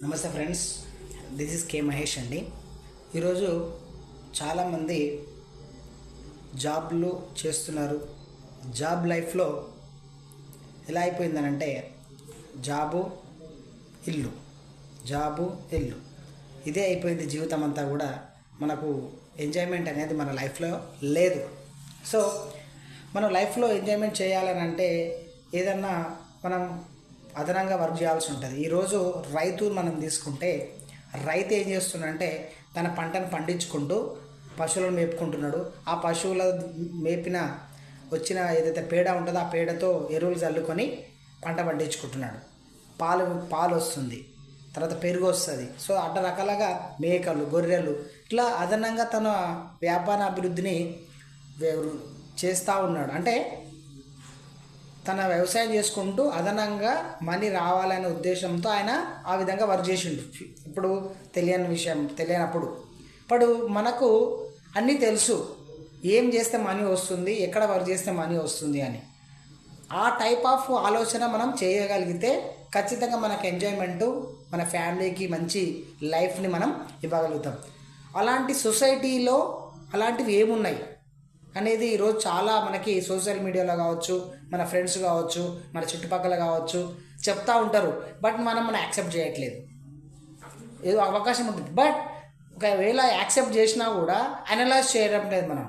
నమస్తే friends, this is కే మహేష్ అండి. ఈరోజు చాలామంది జాబ్లు చేస్తున్నారు. జాబ్ లైఫ్లో ఎలా అయిపోయిందనంటే జాబు ఇల్లు, జాబు ఇల్లు ఇదే అయిపోయింది. జీవితం అంతా కూడా మనకు ఎంజాయ్మెంట్ అనేది మన లైఫ్లో లేదు. సో మనం లైఫ్లో ఎంజాయ్మెంట్ చేయాలని అంటే ఏదన్నా మనం అదనంగా వర్క్ చేయాల్సి ఉంటుంది. ఈరోజు రైతు మనం తీసుకుంటే రైతు ఏం చేస్తున్నాడంటే తన పంటను పండించుకుంటూ పశువులను మేపుకుంటున్నాడు. ఆ పశువుల మేపిన వచ్చిన ఏదైతే పేడ ఉంటుందో ఆ పేడతో ఎరువులు చల్లుకొని పంట పండించుకుంటున్నాడు. పాలు వస్తుంది, తర్వాత పెరుగు వస్తుంది. సో అట్లా రకాలుగా మేకలు, గొర్రెలు ఇట్లా అదనంగా తన వ్యాపార అభివృద్ధిని చేస్తూ ఉన్నాడు. అంటే తన వ్యవసాయం చేసుకుంటూ అదనంగా మనీ రావాలనే ఉద్దేశంతో ఆయన ఆ విధంగా వర్క్ చేసిండు. ఇప్పుడు తెలియనప్పుడు ఇప్పుడు మనకు అన్నీ తెలుసు, ఏం చేస్తే మనీ వస్తుంది, ఎక్కడ వర్క్ చేస్తే మనీ వస్తుంది అని. ఆ టైప్ ఆఫ్ ఆలోచన మనం చేయగలిగితే ఖచ్చితంగా మనకు ఎంజాయ్మెంటు, మన ఫ్యామిలీకి మంచి లైఫ్ని మనం ఇవ్వగలుగుతాం. అలాంటి సొసైటీలో అలాంటివి ఏమున్నాయి అనేది ఈరోజు చాలా మనకి సోషల్ మీడియాలో కావచ్చు, మన ఫ్రెండ్స్ కావచ్చు, మన చుట్టుపక్కల కావచ్చు చెప్తూ ఉంటారు. బట్ మనం యాక్సెప్ట్ చేయట్లేదు. ఏదో అవకాశం ఉంటుంది, బట్ ఒకవేళ యాక్సెప్ట్ చేసినా కూడా అనలైజ్ చేయడం లేదు. మనం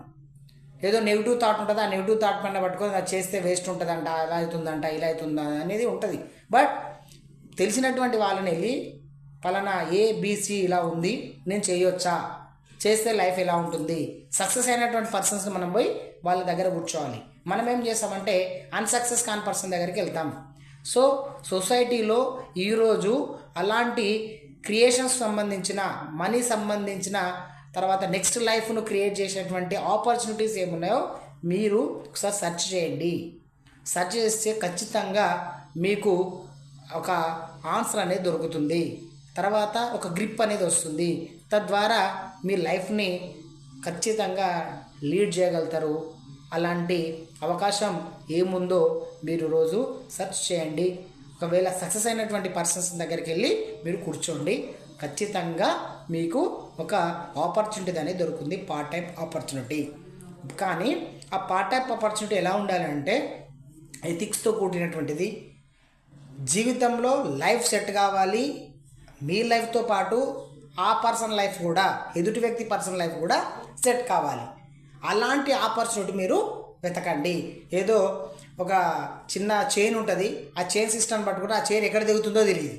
ఏదో నెగిటివ్ థాట్ ఉంటుంది, ఆ నెగిటివ్ థాట్ పైన పట్టుకొని అది చేస్తే వేస్ట్ ఉంటుందంట, అలా అవుతుందంట, ఇలా అవుతుందా అనేది ఉంటుంది. బట్ తెలిసినటువంటి వాళ్ళని వెళ్ళి పలానా ఏబిసి ఇలా ఉంది, నేను చేయొచ్చా, చేస్తే లైఫ్ ఎలా ఉంటుంది, సక్సెస్ అయినటువంటి పర్సన్స్ని మనం పోయి వాళ్ళ దగ్గర కూర్చోవాలి. మనం ఏం చేస్తామంటే అన్సక్సెస్ కాని పర్సన్ దగ్గరికి వెళ్తాం. సో సొసైటీలో ఈరోజు అలాంటి క్రియేషన్స్ సంబంధించిన, మనీ సంబంధించిన, తర్వాత నెక్స్ట్ లైఫ్ను క్రియేట్ చేసేటువంటి ఆపర్చునిటీస్ ఏమున్నాయో మీరు ఒకసారి సెర్చ్ చేయండి. సెర్చ్ చేస్తే ఖచ్చితంగా మీకు ఒక ఆన్సర్ అనేది దొరుకుతుంది. తర్వాత ఒక గ్రిప్ అనేది వస్తుంది. తద్వారా మీ లైఫ్ని ఖచ్చితంగా లీడ్ చేయగలుగుతారు. అలాంటి అవకాశం ఏముందో మీరు రోజు సెర్చ్ చేయండి. ఒకవేళ సక్సెస్ అయినటువంటి పర్సన్స్ దగ్గరికి వెళ్ళి మీరు కూర్చోండి. ఖచ్చితంగా మీకు ఒక ఆపర్చునిటీ అనేది దొరుకుతుంది, పార్ట్ టైం ఆపర్చునిటీ. కానీ ఆ పార్ట్ టైం ఆపర్చునిటీ ఎలా ఉండాలంటే ఎథిక్స్తో కూడినటువంటిది. జీవితంలో లైఫ్ సెట్ కావాలి. మీ లైఫ్తో పాటు ఆ పర్సన్ లైఫ్ కూడా, ఎదుటి వ్యక్తి పర్సన్ లైఫ్ కూడా సెట్ కావాలి. అలాంటి ఆపర్చునిటీ మీరు వెతకండి. ఏదో ఒక చిన్న చైన్ ఉంటుంది, ఆ చైన్ సిస్టమ్ పట్టుకుంటే ఆ చైన్ ఎక్కడ దిగుతుందో తెలియదు.